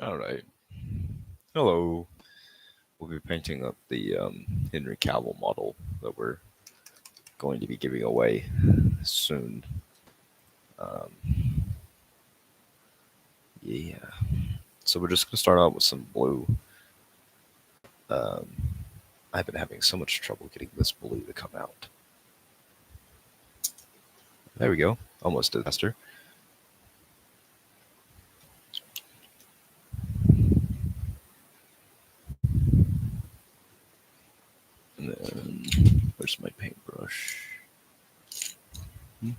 All right. Hello. We'll be painting up the Henry Cavill model that we're going to be giving away soon. Um, yeah. So we're just going to start out with some blue. Um, I've been having so much trouble getting this blue to come out. There we go. Almost did faster. And then, where's my paintbrush? Hmm,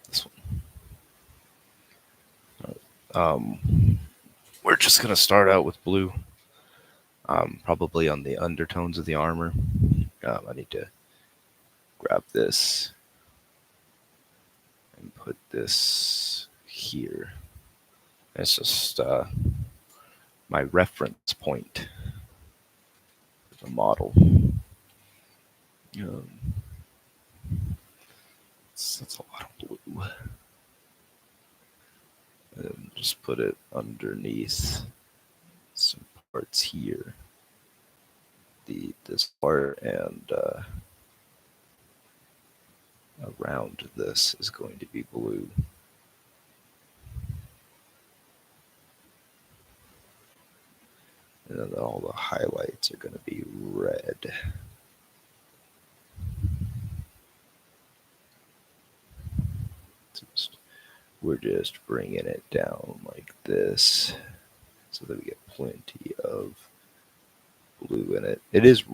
This one. We're just going to start out with blue. Probably on the undertones of the armor. I need to grab this and put this here. It's just my reference point for the model. Um, that's a lot of blue. And just put it underneath some parts here. This part and around this is going to be blue. And then all the highlights are going to be red. We're just bringing it down like this so that we get plenty of blue in it. It is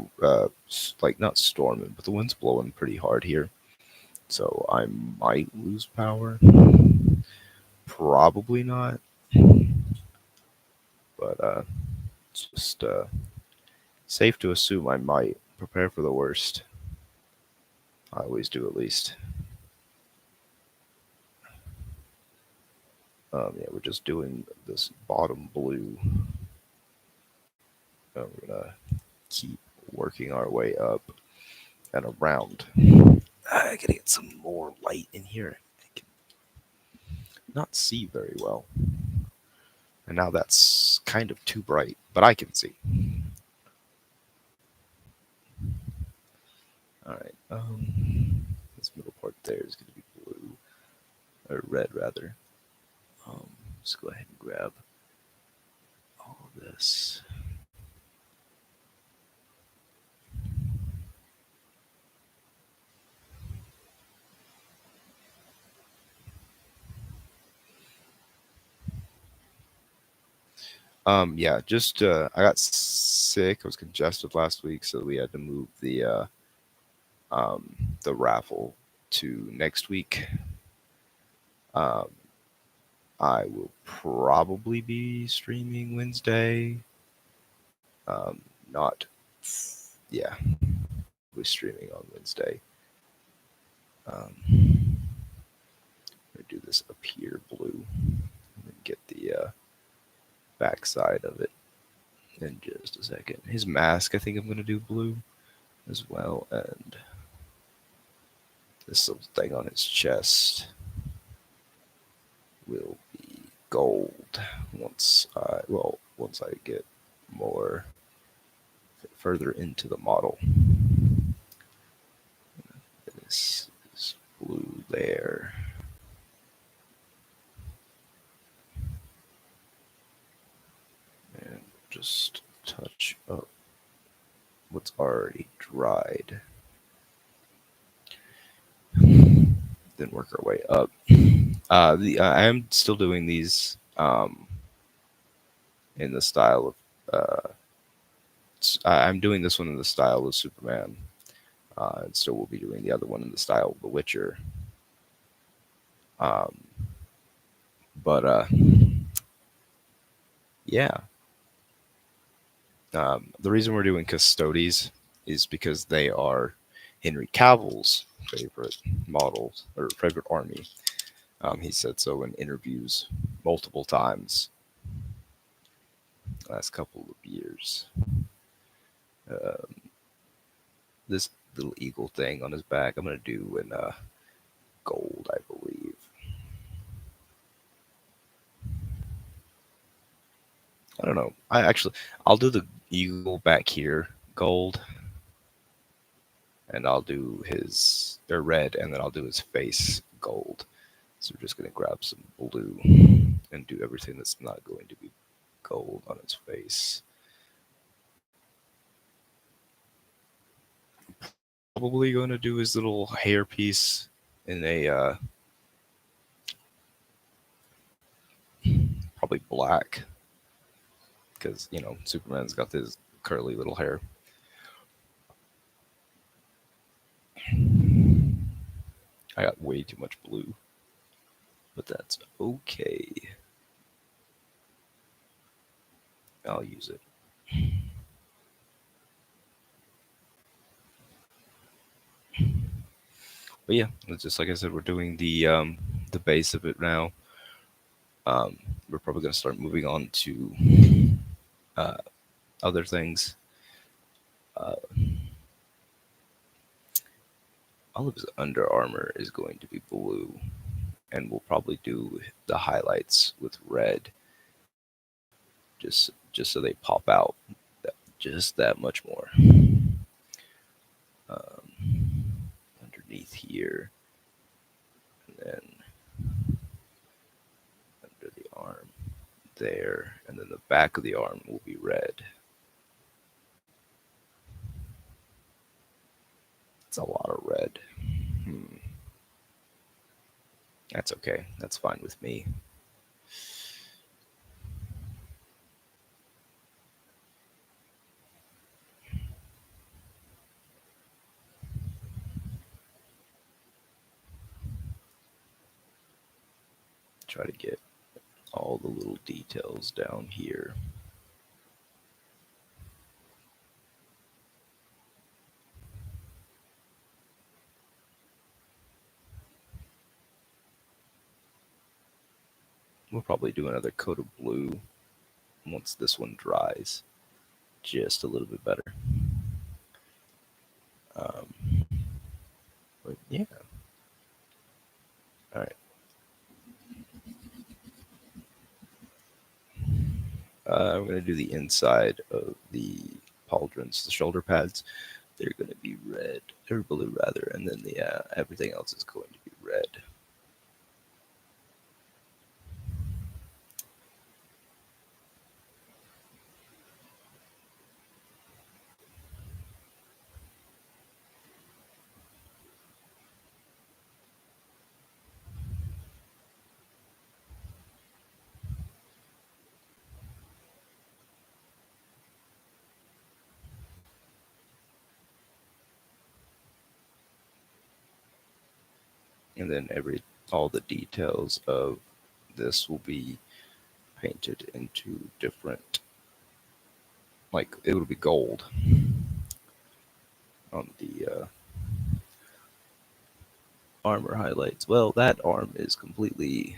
like not storming, but the wind's blowing pretty hard here. So I might lose power. Probably not. But it's just safe to assume I might. Prepare for the worst. I always do at least. Yeah, we're just doing this bottom blue. We're gonna keep working our way up and around. I gotta get some more light in here. I can not see very well. And now that's kind of too bright, but I can see. All right. This middle part there is going to be blue or red rather. Let's go ahead and grab all of this. Yeah, just I got sick. I was congested last week, so we had to move the raffle to next week. Um, I will probably be streaming Wednesday. Not, yeah, we're streaming on Wednesday. I'm gonna do this up here blue, and then get the back side of it in just a second. His mask, I think I'm gonna do blue as well, and this little thing on his chest will be gold once I get more further into the model. This is blue there. And just touch up what's already dried. Then work our way up. I am still doing these in the style of. I'm doing this one in the style of Superman, and still will be doing the other one in the style of The Witcher. Um, but yeah, the reason we're doing Custodes is because they are Henry Cavill's favorite models or favorite army. He said so in interviews multiple times last couple of years. Um, this little eagle thing on his back, I'm gonna do in gold, I believe. I don't know. I'll do the eagle back here gold, and I'll do his or red, and then I'll do his face gold. So we're just gonna grab some blue and do everything that's not going to be gold on his face. Probably going to do his little hair piece in a probably black, because Superman's got this curly little hair. I got way too much blue, but that's okay. I'll use it. But yeah, it's just like I said, we're doing the base of it now. We're probably going to start moving on to uh, other things. Uh, all of his Under Armour is going to be blue, and we'll probably do the highlights with red, just so they pop out just that much more. Underneath here, and then under the arm there, and then the back of the arm will be red. It's a lot of red. That's okay. That's fine with me. Try to get all the little details down here. We'll probably do another coat of blue once this one dries just a little bit better. Um, but yeah. All right. I'm going to do the inside of the pauldrons, the shoulder pads. They're going to be red, or blue rather, and then the everything else is going to be red. And then all the details of this will be painted into different, like it will be gold on the armor highlights. Well, that arm is completely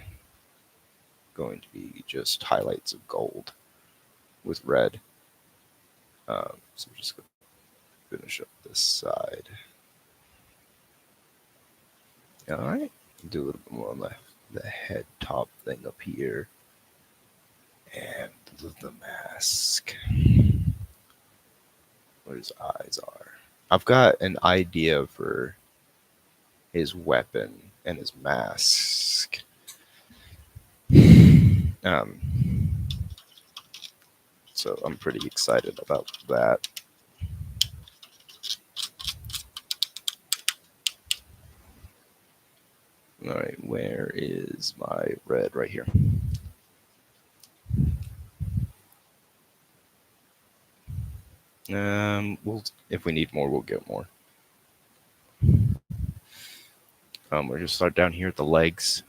going to be just highlights of gold with red. So we're just going to finish up this side. All right, do a little bit more on the head top thing up here, and the mask, where his eyes are. I've got an idea for his weapon and his mask. Um, so I'm pretty excited about that. All right, where is my red? Right here. If we need more, we'll get more. We're just start down here at the legs,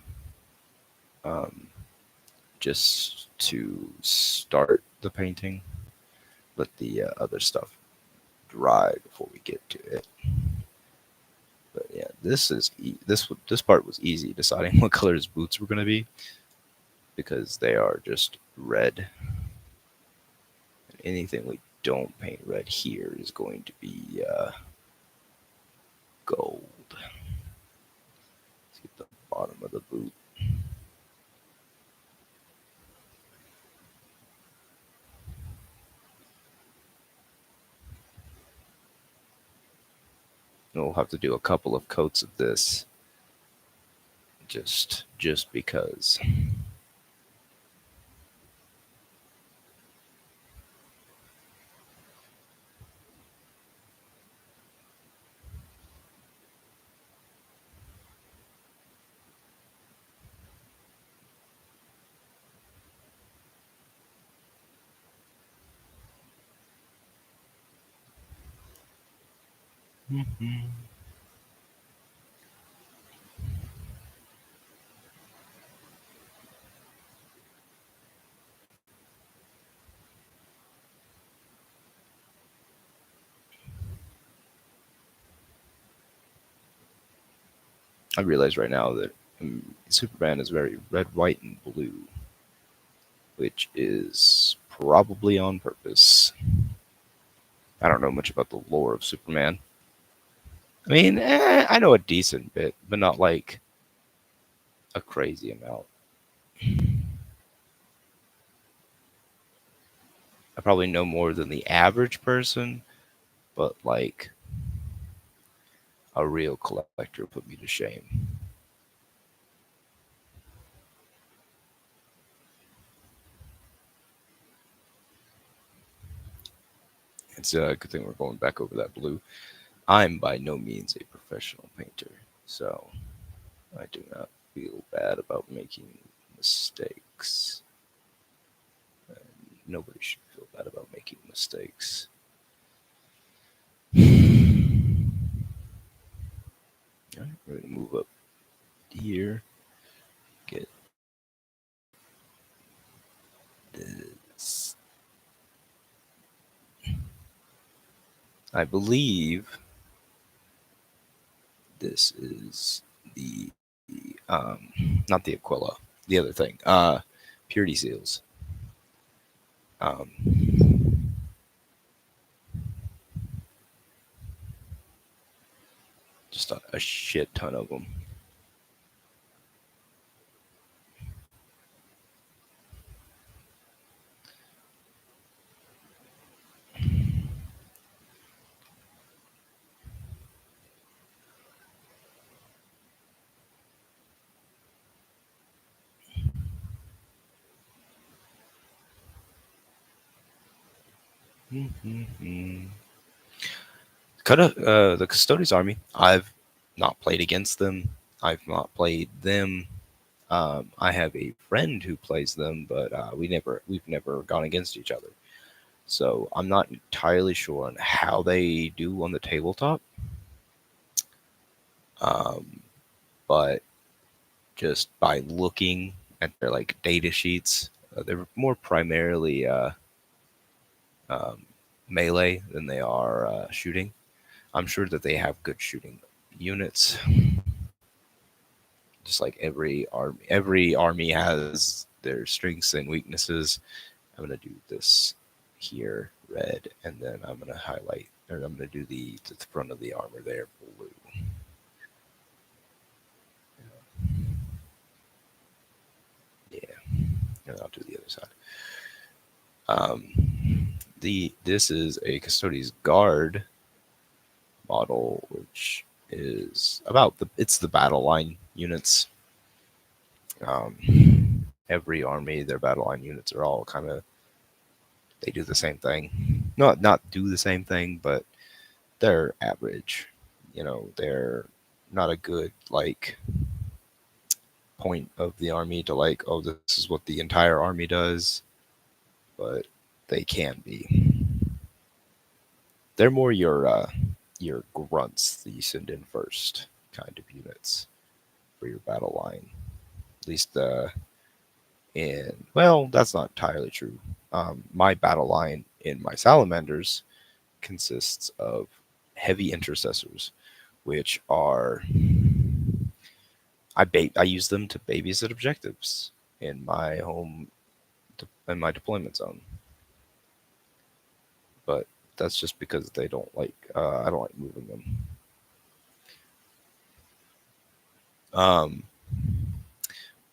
just to start the painting. Let the other stuff dry before we get to it. But yeah, this part was easy, deciding what color his boots were going to be, because they are just red. And anything we don't paint red here is going to be gold. Let's get the bottom of the boot. We'll have to do a couple of coats of this just because. Mhm. I realize right now that Superman is very red, white, and blue, which is probably on purpose. I don't know much about the lore of Superman. I mean, I know a decent bit, but not like a crazy amount. I probably know more than the average person, but like a real collector put me to shame. It's a good thing we're going back over that blue. I'm by no means a professional painter, so I do not feel bad about making mistakes. Nobody should feel bad about making mistakes. All right, we're gonna move up here. Get this. I believe this is the not the Aquila, the other thing. Purity seals. Um, just a shit ton of them. The Custodes army. I've not played against them. I've not played them. I have a friend who plays them, but we've never gone against each other. So I'm not entirely sure on how they do on the tabletop. Um, but just by looking at their like data sheets, they're more primarily um, melee than they are shooting. I'm sure that they have good shooting units, just like every army has their strengths and weaknesses. I'm gonna do this here, red, and then I'm gonna highlight, or I'm gonna do the front of the armor there, blue. Yeah, and I'll do the other side. This is a Custodes Guard model, which is about the battle line units. Every army, their battle line units are all kind of, they do the same thing. Not do the same thing, but they're average. They're not a good like point of the army to like, oh, this is what the entire army does, but they can be. They're more your grunts that you send in first kind of units for your battle line. At least in well, that's not entirely true. My battle line in my salamanders consists of heavy intercessors, which are I use them to babysit objectives in my in my deployment zone. But that's just because they don't like I don't like moving them. Um,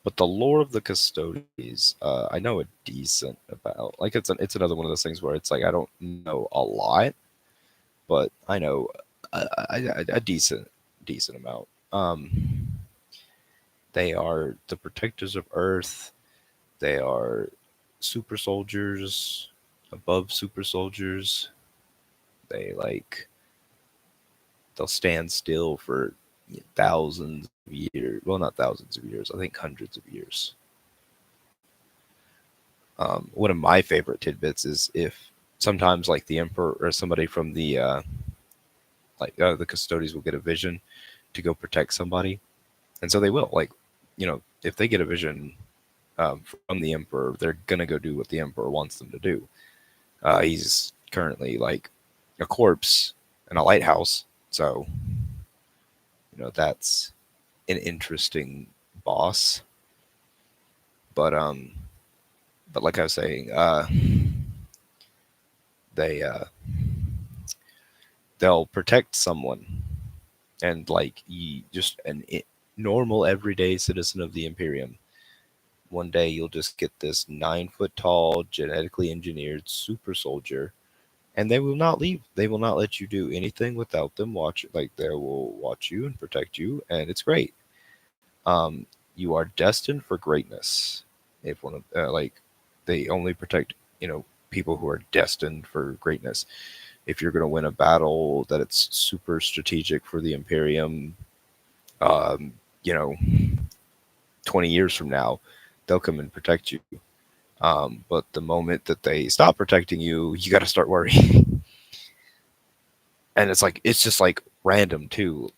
but the lore of the Custodes, I know a decent about. It's another one of those things where it's like I don't know a lot, but I know a decent amount. They are the protectors of Earth. They are super soldiers, above super soldiers. They like they'll stand still for thousands of years. Well, not thousands of years. I think hundreds of years. One of my favorite tidbits is if sometimes like the emperor or somebody from the custodies will get a vision to go protect somebody, and so they will. Like, if they get a vision from the emperor, they're gonna go do what the emperor wants them to do. He's currently like a corpse in a lighthouse, so that's an interesting boss. But like I was saying, they they'll protect someone, and like just normal everyday citizen of the Imperium. One day you'll just get this 9 foot tall, genetically engineered super soldier, and they will not leave. They will not let you do anything without them watch. Like they will watch you and protect you, and it's great. You are destined for greatness. If one of they only protect people who are destined for greatness. If you're going to win a battle that it's super strategic for the Imperium, um, you know, 20 years from now, they'll come and protect you. But the moment that they stop protecting you, you got to start worrying. And it's just like random too.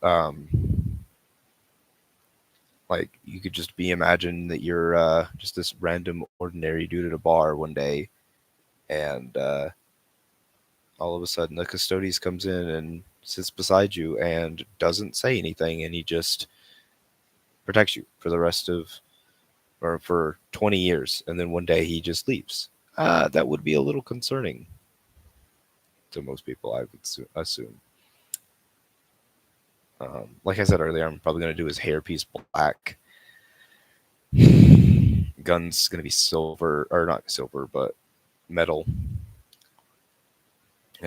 Like you could just be imagine that you're just this random ordinary dude at a bar one day, and all of a sudden the custodies comes in and sits beside you and doesn't say anything, and he just protects you for the rest of or for 20 years, and then one day he just leaves. That would be a little concerning to most people, I would assume. Like I said earlier, I'm probably going to do his hairpiece black. Gun's going to be silver, or not silver, but metal. I'm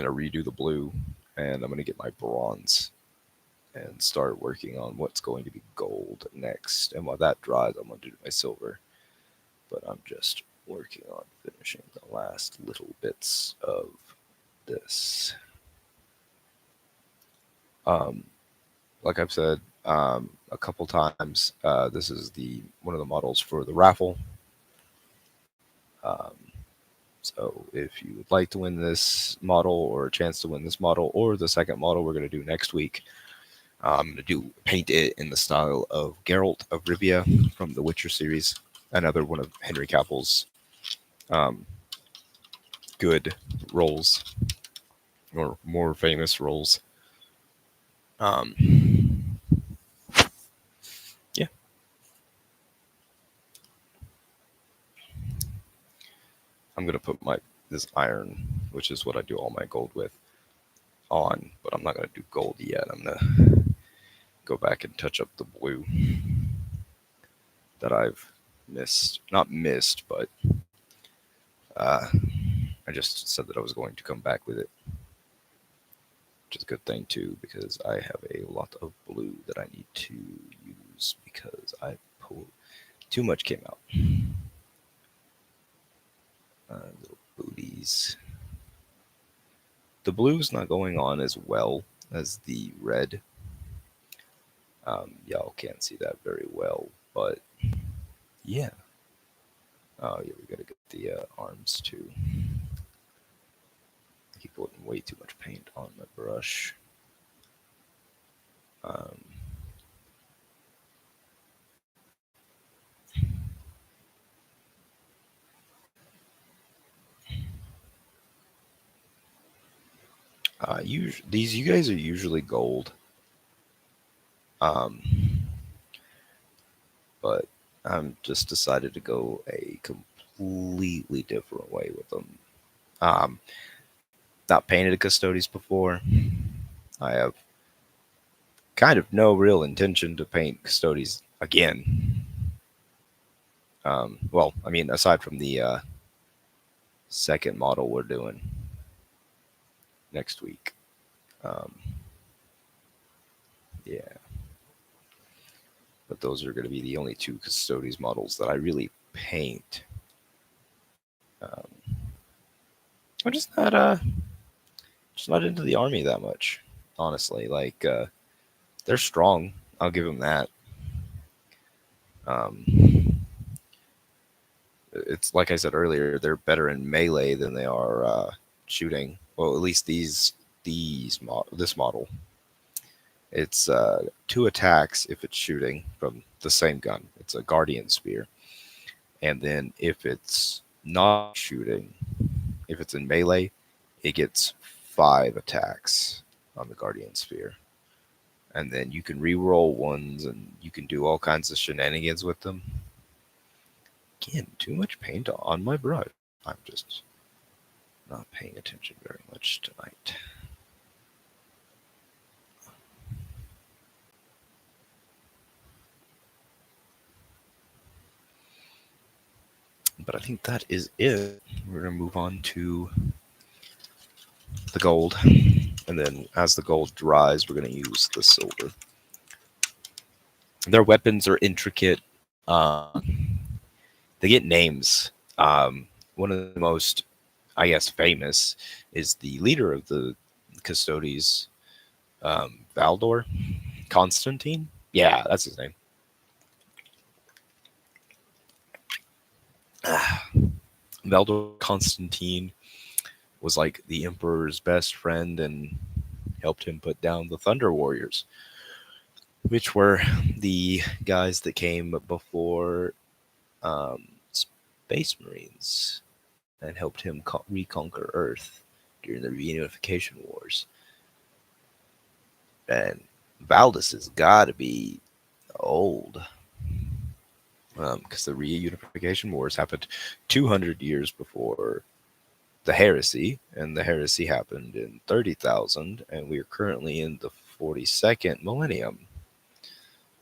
going to redo the blue, and I'm going to get my bronze and start working on what's going to be gold next. And while that dries, I'm going to do my silver. But I'm just working on finishing the last little bits of this. Um, like I've said a couple times, this is the one of the models for the raffle. Um, so if you would like to win this model or a chance to win this model or the second model we're going to do next week, I'm going to paint it in the style of Geralt of Rivia from the Witcher series, another one of Henry Cavill's um, good roles or more famous roles. Um, yeah, I'm gonna put my this iron, which is what I do all my gold with, on, but I'm not gonna do gold yet. I'm gonna go back and touch up the blue that I've not missed, but uh, I just said that I was going to come back with it, which is a good thing too because I have a lot of blue that I need to use because I pulled too much came out. Little booties. The blue's not going on as well as the red. Y'all can't see that very well, but yeah. Oh yeah, we gotta get the arms too. I keep putting way too much paint on my brush. Um, these you guys are usually gold, um, but I'm just decided to go a completely different way with them. Um, Not painted a Custodes before. I have kind of no real intention to paint Custodes again. Well, I mean, aside from the second model we're doing next week. Um, those are going to be the only two Custodes models that I really paint. Um, I'm just not into the army that much, honestly. Like they're strong, I'll give them that. Um, it's like I said earlier, they're better in melee than they are shooting. Well, at least this model. It's two attacks if it's shooting from the same gun. It's a Guardian Spear. And then if it's not shooting, if it's in melee, it gets 5 attacks on the Guardian Spear. And then you can re-roll ones and you can do all kinds of shenanigans with them. Again, too much paint on my brush. I'm just not paying attention very much tonight. But I think that is it. We're going to move on to the gold. And then as the gold dries, we're going to use the silver. Their weapons are intricate. They get names. One of the most, I guess, famous is the leader of the Custodes, Valdor Constantine. Yeah, that's his name. Valdor Constantine was like the emperor's best friend and helped him put down the Thunder Warriors, which were the guys that came before Space Marines and helped him reconquer Earth during the Reunification Wars. And Valdis has got to be old because the Reunification Wars happened 200 years before the heresy, and the heresy happened in 30,000, and we are currently in the 42nd millennium.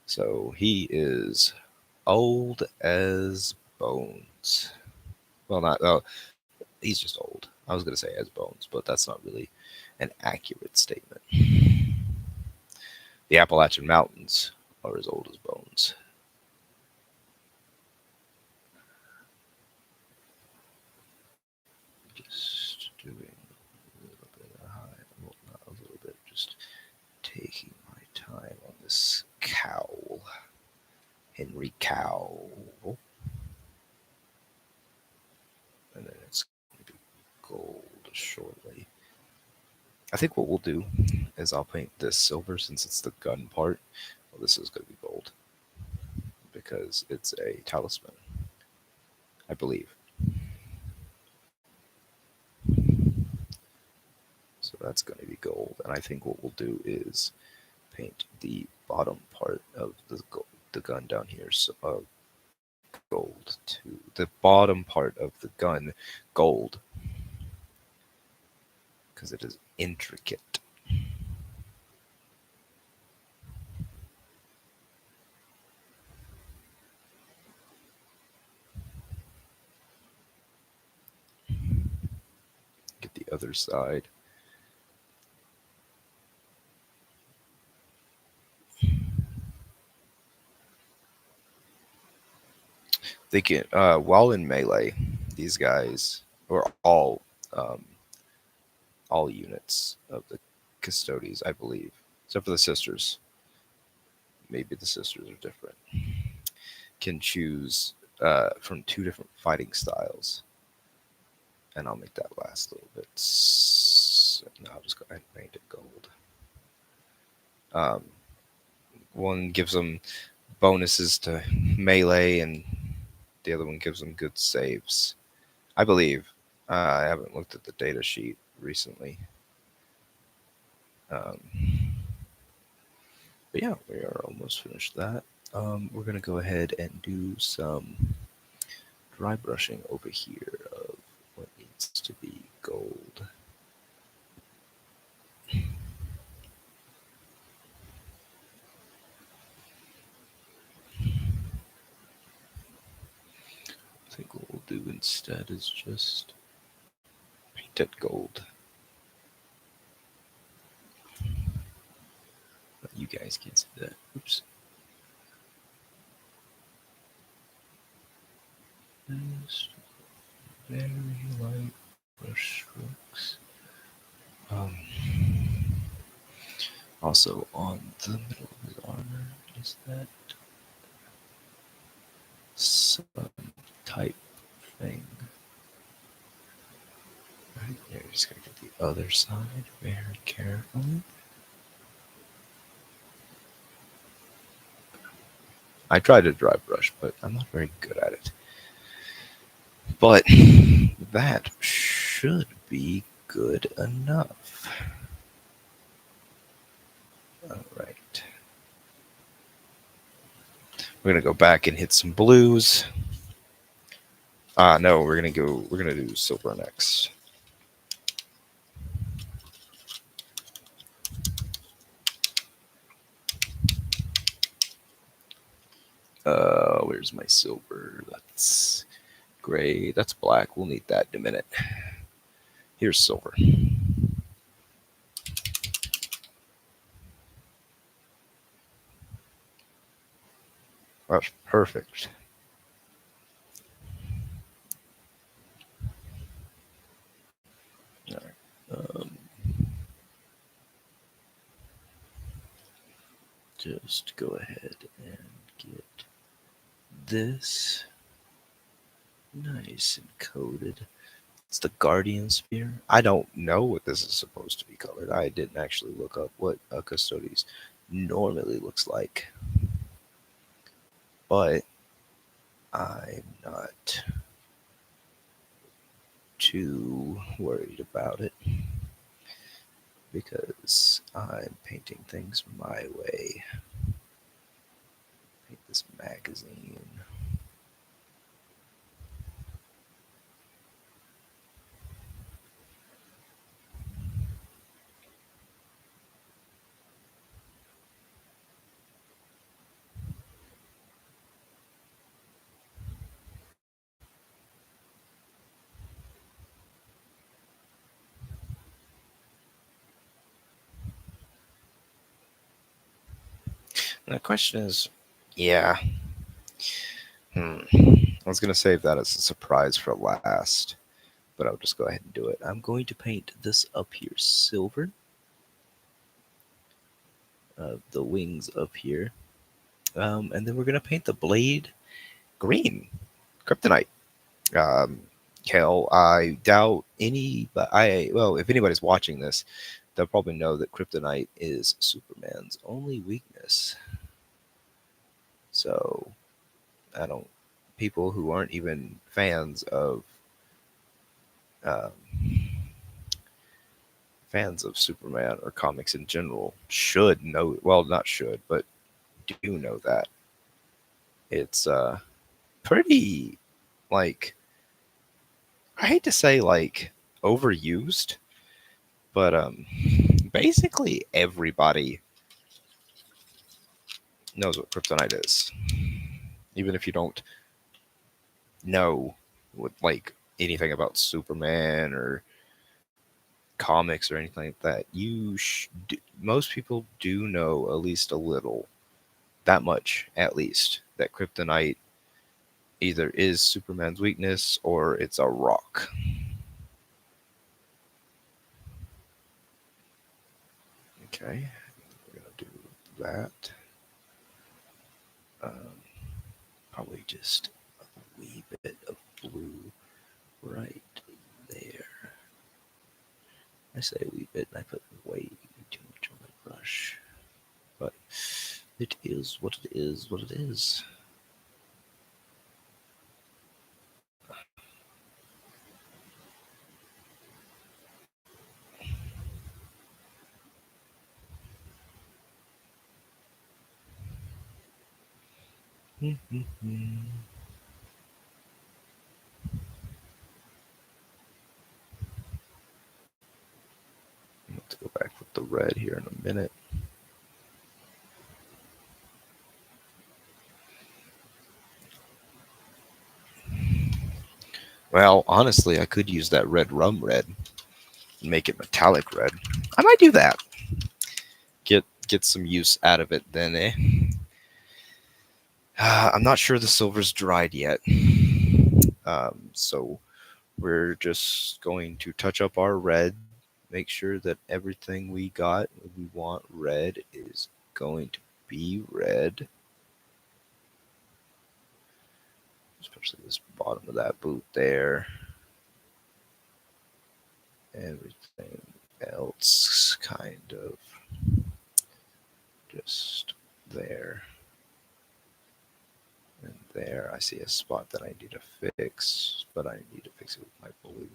So he is old as bones. Well, not oh, he's just old. I was going to say as bones, but that's not really an accurate statement. The Appalachian Mountains are as old as bones. Just doing a little bit of high, well, not a little bit, just taking my time on this cowl. Henry Cowl. And then it's going to be gold shortly. I think what we'll do is I'll paint this silver since it's the gun part. Well, this is going to be gold because it's a talisman, I believe. So that's going to be gold. And I think what we'll do is paint the bottom part of the gun down here. So gold to the bottom part of the gun gold because it is intricate. Get the other side. They can while in melee, these guys or um, all units of the Custodes, I believe, except for the sisters. Maybe the sisters are different. Can choose from 2 different fighting styles, and I'll make that last a little bit. No, I'll just go ahead and paint it gold. Um, one gives them bonuses to melee, and the other one gives them good saves. I believe. I haven't looked at the data sheet recently. Um, but yeah, we are almost finished that. We're going to go ahead and do some dry brushing over here of what needs to be gold. I think what we'll do instead is just paint it gold. But you guys can't see that. Oops. Just very light brush strokes. Um, Also on the middle of his armor, is that some type thing? Right there, just gotta get the other side very carefully. I tried to dry brush, but I'm not very good at it. But that should be good enough. Alright. We're gonna go back and hit some blues. No, we're gonna do silver next. Where's my silver? That's gray. That's black. We'll need that in a minute. Here's silver. That's perfect. All right. Just go ahead and get this nice and coated. It's the Guardian Spear. I don't know what this is supposed to be colored. I didn't actually look up what a Custodes normally looks like. But I'm not too worried about it because I'm painting things my way. Paint this magazine. And the question is, yeah. I was going to save that as a surprise for last, but I'll just go ahead and do it. I'm going to paint this up here silver. The wings up here. And then we're going to paint the blade green. Kryptonite. Kel, I doubt if anybody's watching this, they'll probably know that kryptonite is Superman's only weakness. So, people who aren't even fans of um, Superman or comics in general should know. Well, not should, but do know that it's pretty like I hate to say like overused, but basically everybody knows what kryptonite is, even if you don't know what like anything about Superman or comics or anything like that. Most people do know at least a little, that much at least, that kryptonite either is Superman's weakness or it's a rock. Okay, we're gonna do that. Um, Probably just a wee bit of blue right there. I say a wee bit, and I put way too much on my brush. But it is what it is, what it is. Let's go back with the red here in a minute. Well, honestly, I could use that red rum red and make it metallic red. I might do that. Get some use out of it then, eh? I'm not sure the silver's dried yet. So we're just going to touch up our red, make sure that everything we want red is going to be red, especially this bottom of that boot there. Everything else kind of just there and there. I see a spot that I need to fix, but I need to fix it with my blue.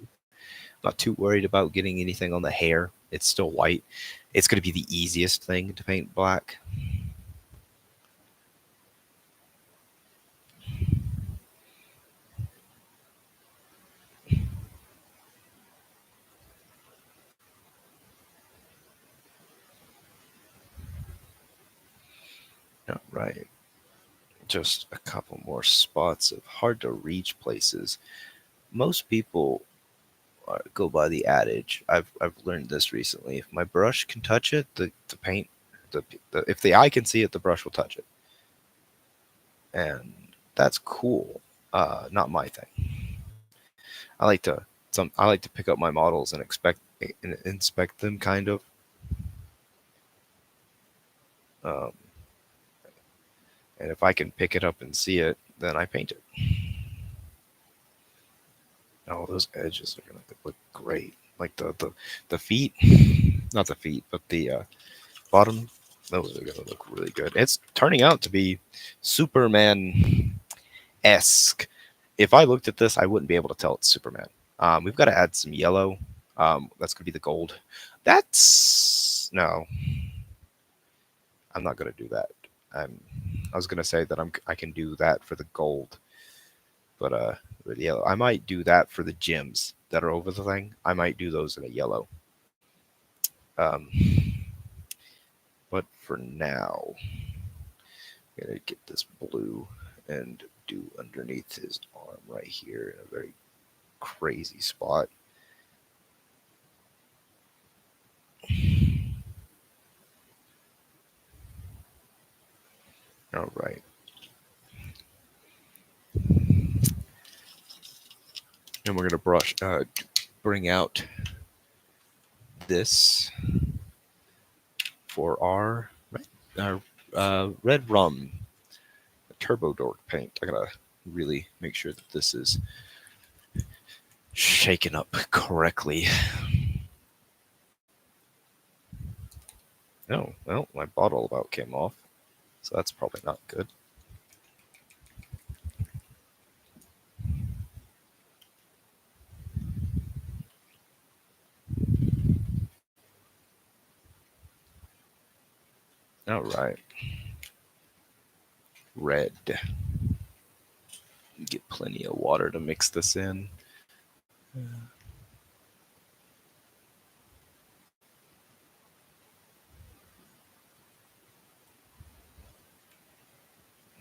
Not too worried about getting anything on the hair. It's still white. It's going to be the easiest thing to paint black. All right. Just a couple more spots of hard to reach places. Most people go by the adage. I've learned this recently. If my brush can touch it, the paint, if the eye can see it, the brush will touch it, and that's cool. Not my thing. I like to I like to pick up my models and inspect them kind of. Um, and if I can pick it up and see it, then I paint it. Oh, those edges are gonna look great. Like the feet, not the feet, but the bottom. Those are gonna look really good. It's turning out to be Superman esque. If I looked at this, I wouldn't be able to tell it's Superman. We've got to add some yellow. That's gonna be the gold. That's no, I'm not gonna do that. I'm. I was gonna say that I can do that for the gold, but with yellow, I might do that for the gems that are over the thing. I might do those in a yellow. Um, but for now, I'm gonna get this blue and do underneath his arm right here in a very crazy spot. All right. And we're gonna bring out this for our red rum turbo dork paint. I gotta really make sure that this is shaken up correctly. Oh, well, my bottle about came off, so that's probably not good. All right. Red. Get plenty of water to mix this in.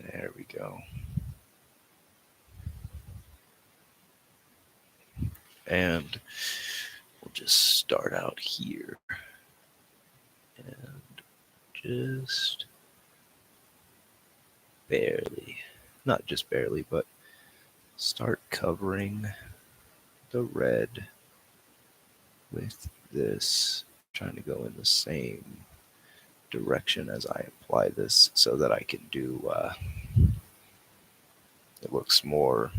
There we go. And we'll just start out here. And just barely, not just barely, but start covering the red with this, trying to go in the same direction as I apply this so that I can do, it looks more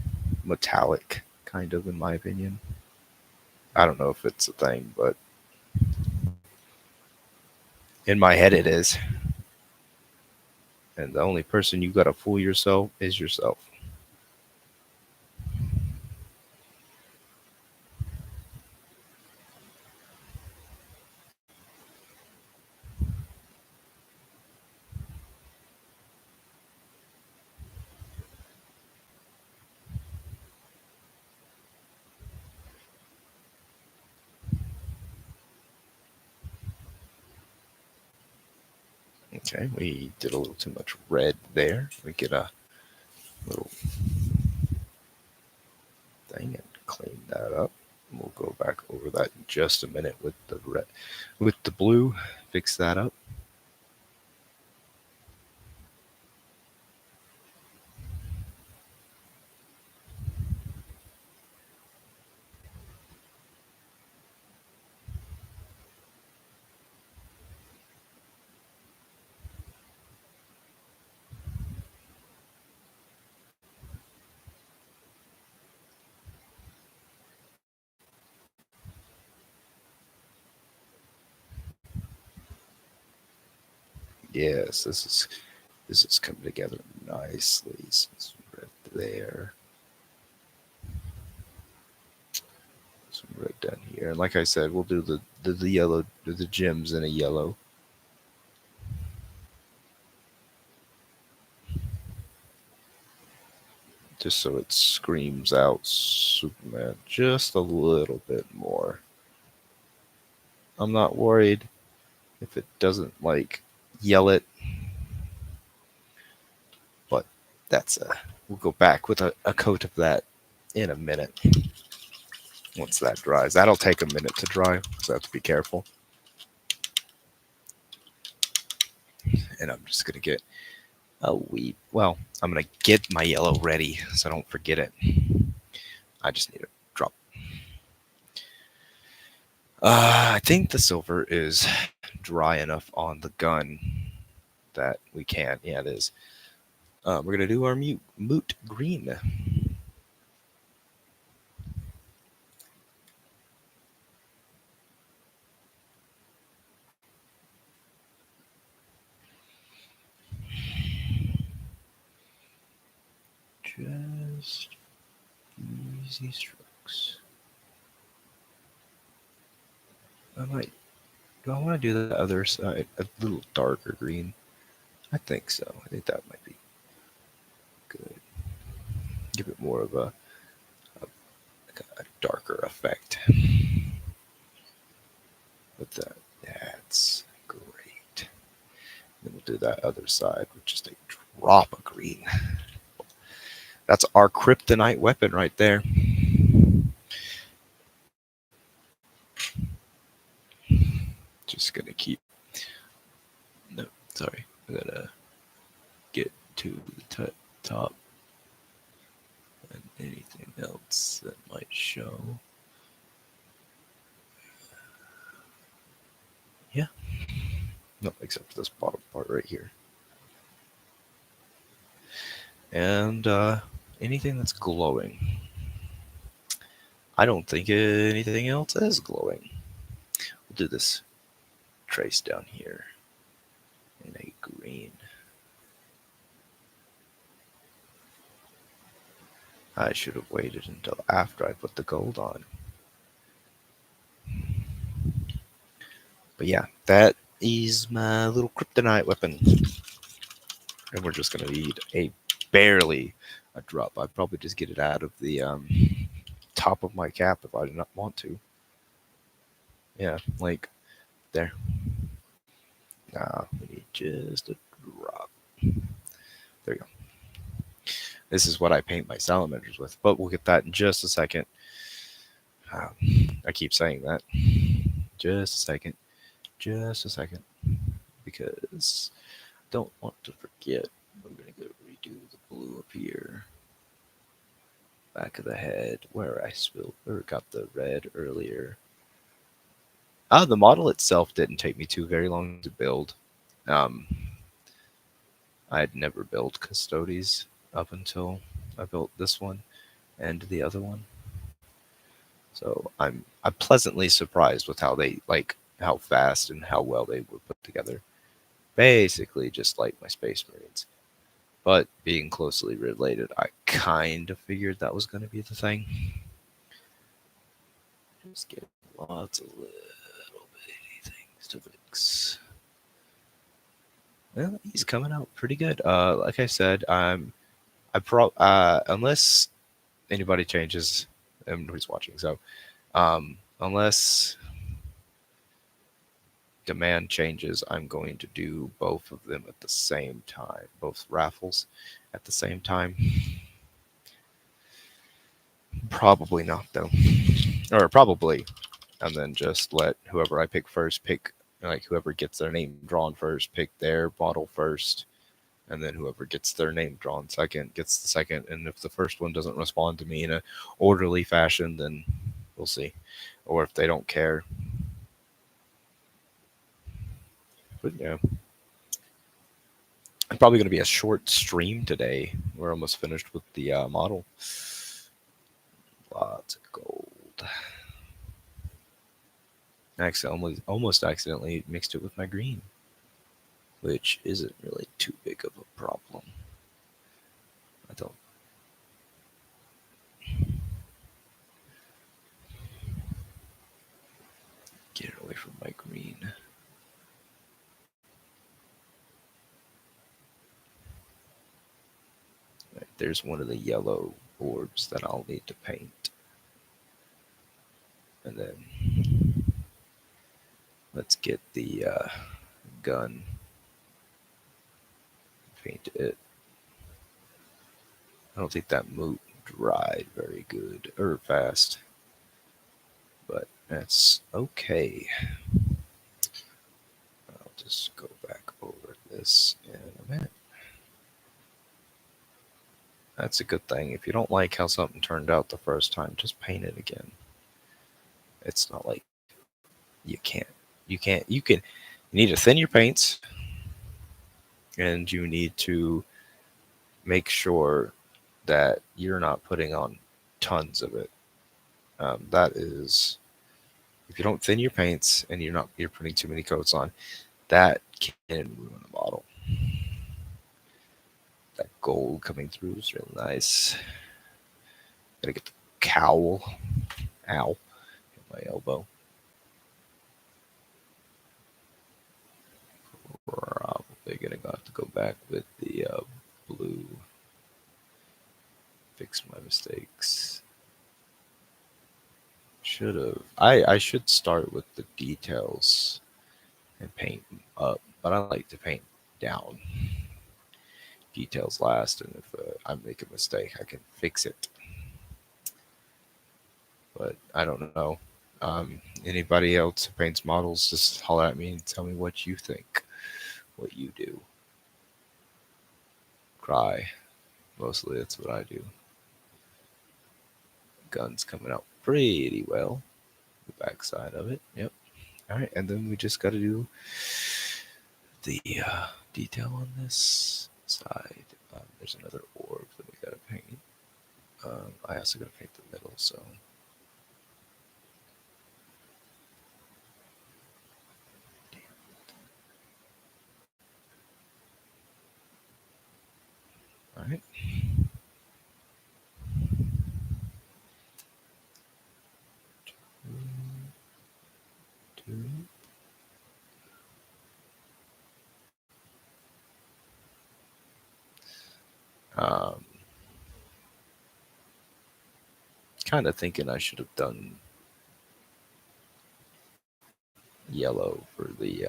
metallic, kind of, in my opinion. I don't know if it's a thing, but in my head it is. And the only person you gotta fool yourself is yourself. Okay, we did a little too much red there. We get a little thing and clean that up. We'll go back over that in just a minute with the red, with the blue. Fix that up. Yes, this is coming together nicely. Some red there, some red down here, and like I said, we'll do the yellow, the gems in a yellow, just so it screams out Superman just a little bit more. I'm not worried if it doesn't like yell it, but that's we'll go back with a coat of that in a minute once that dries. That'll take a minute to dry, so I have to be careful. And I'm just gonna get I'm gonna get my yellow ready so I don't forget it. I just need a drop. I think the silver is dry enough on the gun that we can. Yeah, it is. We're gonna do our moot green. Just easy strokes. I might. Do I want to do the other side a little darker green? I think so. I think that might be good. Give it more of a darker effect. With that, that's great. Then we'll do that other side with just a drop of green. That's our kryptonite weapon right there. Just gonna keep. No, sorry. I'm gonna get to the top and anything else that might show. Yeah. No, except for this bottom part right here. And anything that's glowing. I don't think anything else is glowing. We'll do this trace down here in a green. I should have waited until after I put the gold on. But yeah, that is my little kryptonite weapon. And we're just going to need a barely a drop. I'd probably just get it out of the top of my cap if I did not want to. Yeah, like there. Nah, we need just a drop. There you go. This is what I paint my salamanders with, but we'll get that in just a second. Um, I keep saying that. Just a second. Just a second. Because I don't want to forget. I'm going to go redo the blue up here. Back of the head, where I spilled, or got the red earlier. The model itself didn't take me too very long to build. Um, I had never built Custodes up until I built this one and the other one. So I'm pleasantly surprised with how they like how fast and how well they were put together. Basically, just like my Space Marines. But being closely related, I kind of figured that was going to be the thing. Just get lots of little bitty things to fix. Well, he's coming out pretty good. Like I said, unless anybody changes, and who's watching, so unless demand changes, I'm going to do both of them at the same time, both raffles at the same time. Probably not though, or probably, and then just let whoever I pick first pick, like whoever gets their name drawn first, pick their model first, and then whoever gets their name drawn second gets the second. And if the first one doesn't respond to me in a orderly fashion, then we'll see. Or if they don't care. But yeah. It's probably going to be a short stream today. We're almost finished with the model. Lots of gold. I almost accidentally mixed it with my green. which isn't really too big of a problem. I don't get it away from my green. Right, there's one of the yellow orbs that I'll need to paint. And then let's get the gun, paint it. I don't think that moot dried very good or fast, but that's okay. I'll just go back over this in a minute. That's a good thing. If you don't like how something turned out the first time, just paint it again. It's not like you can you need to thin your paints, and you need to make sure that you're not putting on tons of it. That is, if you don't thin your paints and you're putting too many coats on, that can ruin a model. That gold coming through is really nice. Gotta get the cowl. Ow, hit my elbow. Probably gonna have to go back with the blue. Fix my mistakes. Should have. I should start with the details and paint up, but I like to paint down. Details last, and if I make a mistake, I can fix it. But I don't know. Anybody else who paints models, just holler at me and tell me what you think, what you do. Cry. Mostly that's what I do. Gun's coming out pretty well. The backside of it. Yep. All right, and then we just got to do the detail on this side. There's another orb that we got to paint. I also got to paint the middle, so. All right. Two. Um, kind of thinking I should have done yellow for the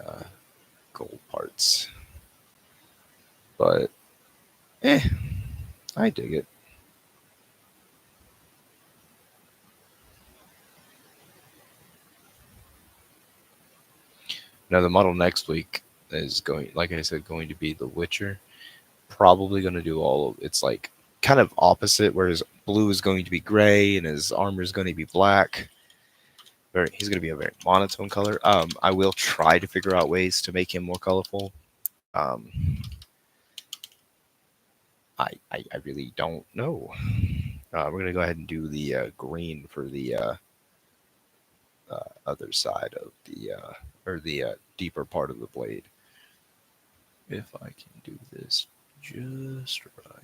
gold parts, but I dig it. Now the model next week is going, like I said, going to be the Witcher. Probably going to do all of it's like kind of opposite, where his blue is going to be gray and his armor is going to be black. He's going to be a very monotone color. I will try to figure out ways to make him more colorful. Um, I really don't know. We're going to go ahead and do the green for the other side of the or the deeper part of the blade. If I can do this just right.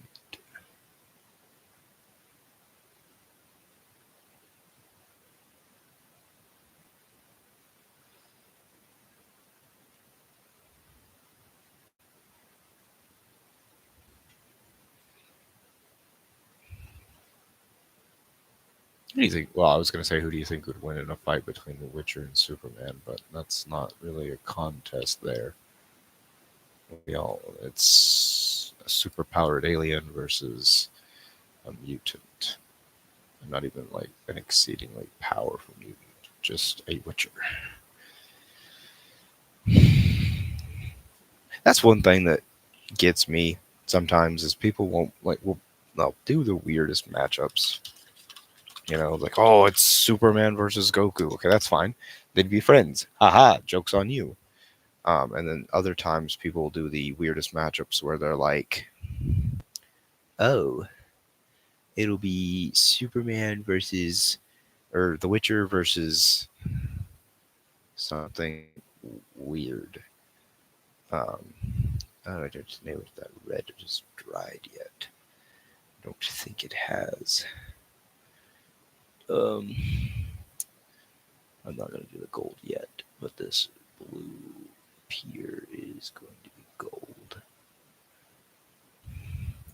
Who do you think? Well, I was going to say, who do you think would win in a fight between The Witcher and Superman? But that's not really a contest there. It's a superpowered alien versus a mutant. Not even like an exceedingly powerful mutant, just a Witcher. That's one thing that gets me sometimes is people won't like they'll do the weirdest matchups. You know, like, oh, it's Superman versus Goku. Okay, that's fine. They'd be friends. Haha, joke's on you. And then other times people will do the weirdest matchups where they're like, oh, it'll be Superman versus, or The Witcher versus something weird. Um, I don't know if that red is dried yet. Don't think it has. Um, I'm not going to do the gold yet, but this blue pier is going to be gold.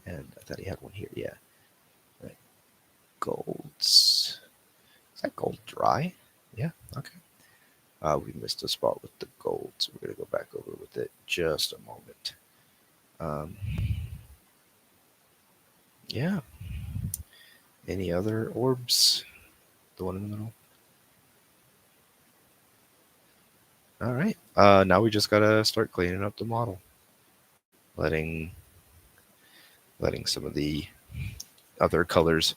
And I thought he had one here. Yeah. Right. Golds. Is that gold dry? Yeah. Okay. We missed a spot with the gold, so we're going to go back over with it just a moment. Um, yeah. Any other orbs? The one in the middle? All right. Now we just gotta start cleaning up the model, letting letting some of the other colors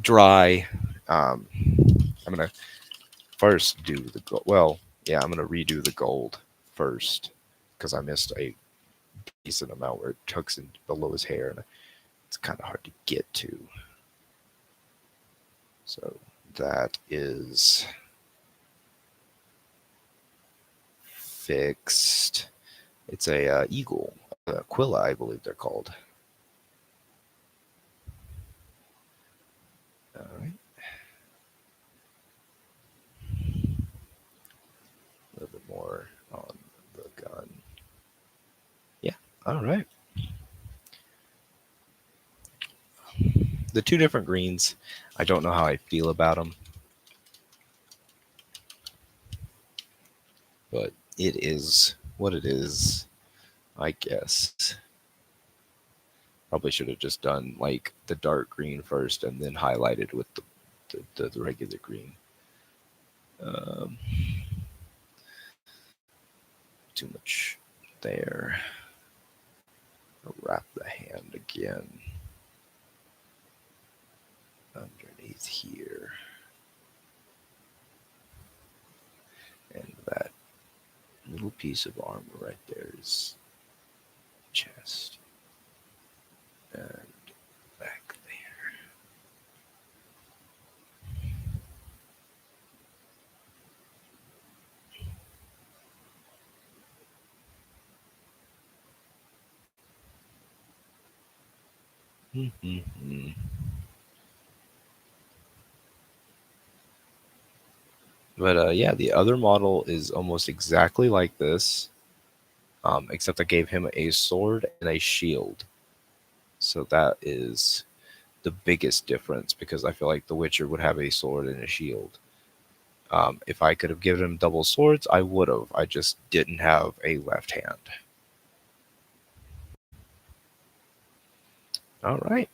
dry. I'm gonna first do the gold. Well, yeah, I'm gonna redo the gold first because I missed a decent amount where it tucks in below his hair, and it's kind of hard to get to. So that is fixed. It's a eagle, Aquila, I believe they're called. All right, a little bit more on the gun. Yeah. All right. The two different greens, I don't know how I feel about them, but it is what it is, I guess. Probably should have just done like the dark green first and then highlighted with the regular green. Um, too much there. I'll wrap the hand again underneath here. And that little piece of armor right there is chest and back there. Mm-hmm. But yeah, the other model is almost exactly like this, except I gave him a sword and a shield. So that is the biggest difference because I feel like The Witcher would have a sword and a shield. If I could have given him double swords, I would have. I just didn't have a left hand. All right,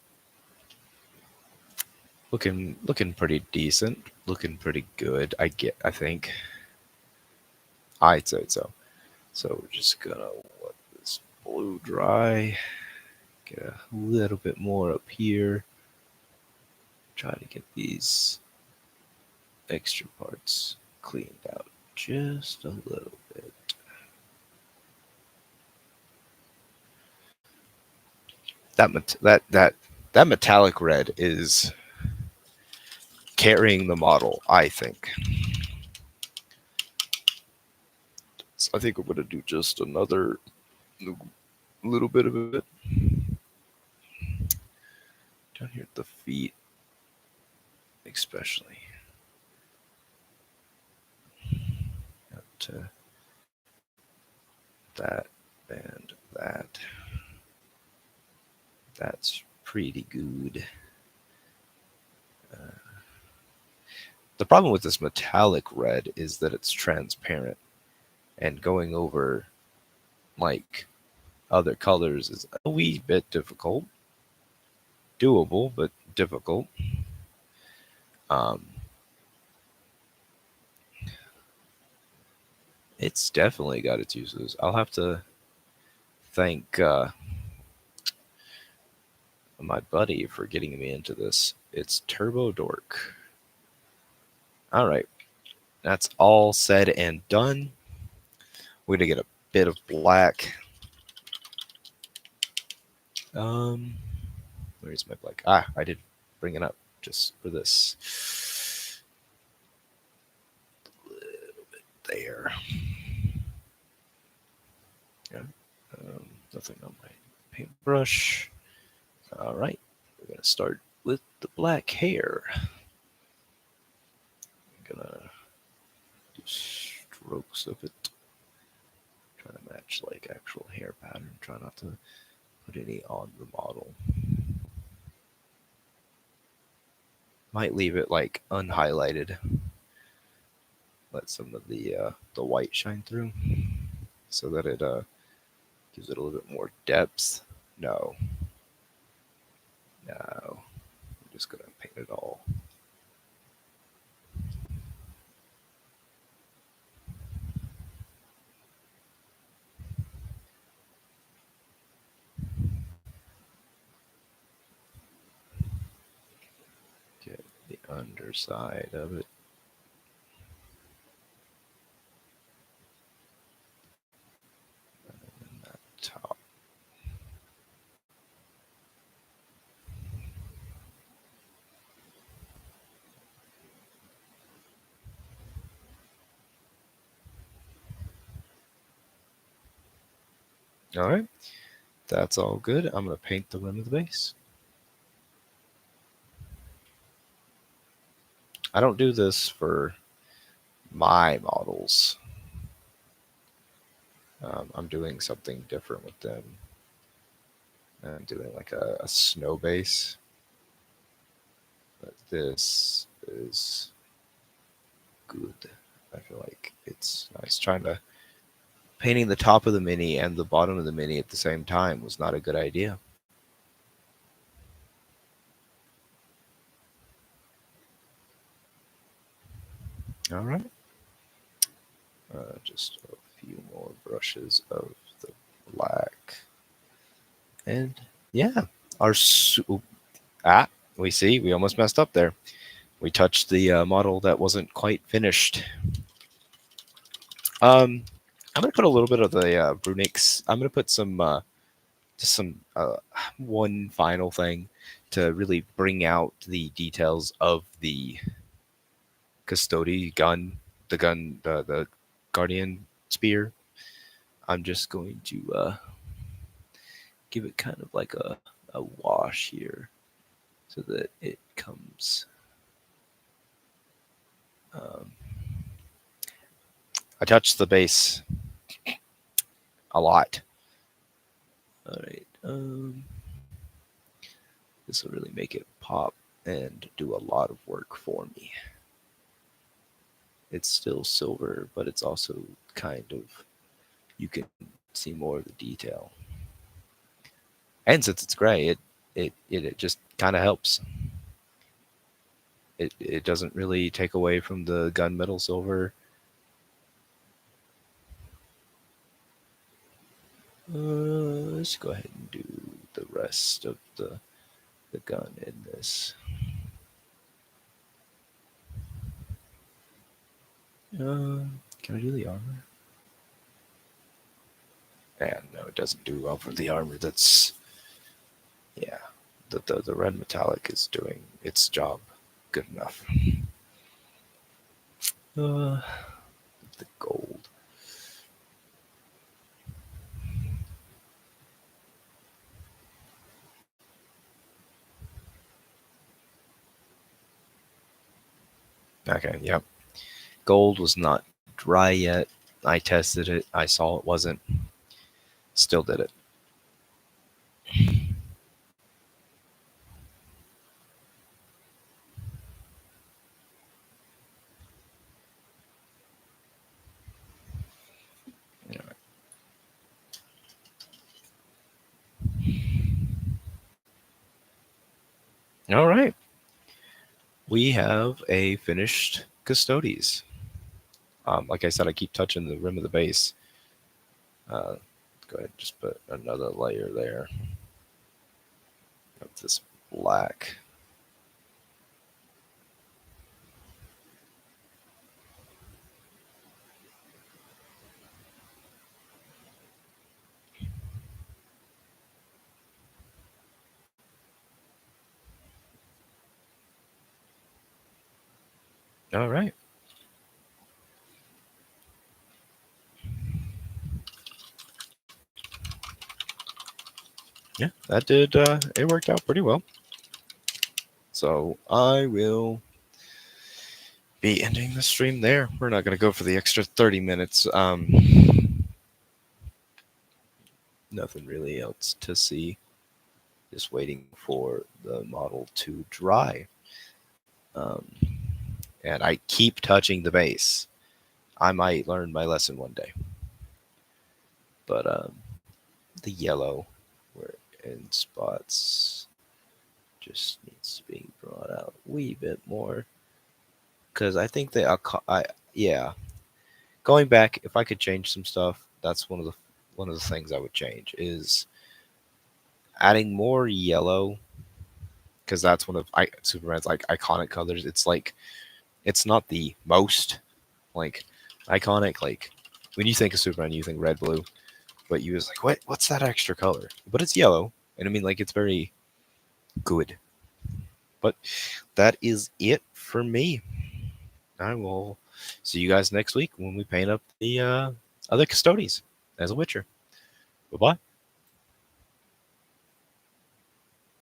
looking pretty decent. Looking pretty good. I think. I'd say so. So we're just gonna let this blue dry. Get a little bit more up here. Try to get these extra parts cleaned out just a little bit. That metallic red is carrying the model, I think. So I think we're going to do just another little bit of it down here at the feet, especially. Got that and that. That's pretty good. Uh, the problem with this metallic red is that it's transparent, and going over like other colors is a wee bit difficult. Doable, but difficult. Um, it's definitely got its uses. I'll have to thank my buddy for getting me into this. It's Turbo Dork. All right, that's all said and done. We're gonna get a bit of black. Um, where's my black? Ah, I did bring it up just for this. A little bit there. Yeah. Nothing on my paintbrush. All right, we're gonna start with the black hair. I'm gonna do strokes of it. Try to match like actual hair pattern. Try not to put any on the model. Might leave it like unhighlighted. Let some of the white shine through, so that it gives it a little bit more depth. No, no, I'm just gonna paint it all. Get the underside of it. And then that top. All right, that's all good. I'm gonna paint the rim of the base. I don't do this for my models. I'm doing something different with them. I'm doing like a snow base. But this is good. I feel like it's nice. Trying to painting the top of the mini and the bottom of the mini at the same time was not a good idea. All right. Just a few more brushes of the black. And yeah, our we see we almost messed up there. We touched the model that wasn't quite finished. I'm gonna put a little bit of the Brunix. I'm gonna put some just some one final thing to really bring out the details of the custody gun, the guardian spear. I'm just going to give it kind of like a wash here so that it comes. Um, I touched the base a lot. All right. This will really make it pop and do a lot of work for me. It's still silver, but it's also kind of, you can see more of the detail. And since it's gray, it just kind of helps. It doesn't really take away from the gunmetal silver. Let's go ahead and do the rest of the gun in this. Can I do the armor? And no, it doesn't do well for the armor. That's, yeah. The red metallic is doing its job good enough. Uh, the gold. Okay, yep. Gold was not dry yet. I tested it. I saw it wasn't. Still did it. All right. We have a finished Custodes. Like I said, I keep touching the rim of the base. Go ahead and just put another layer there of this black. All right. Yeah, that did. It worked out pretty well. So I will be ending the stream there. We're not going to go for the extra 30 minutes. Nothing really else to see. Just waiting for the model to dry. Um, and I keep touching the base. I might learn my lesson one day. But the yellow where in spots just needs to be brought out a wee bit more. Because I think yeah, going back, if I could change some stuff, that's one of the things I would change is adding more yellow, because that's one of Superman's like iconic colors. It's like it's not the most like iconic. Like when you think of Superman, you think red, blue, but you was like, what's that extra color? But it's yellow, and I mean like it's very good. But that is it for me. I will see you guys next week when we paint up the other custodies as a Witcher. Bye bye.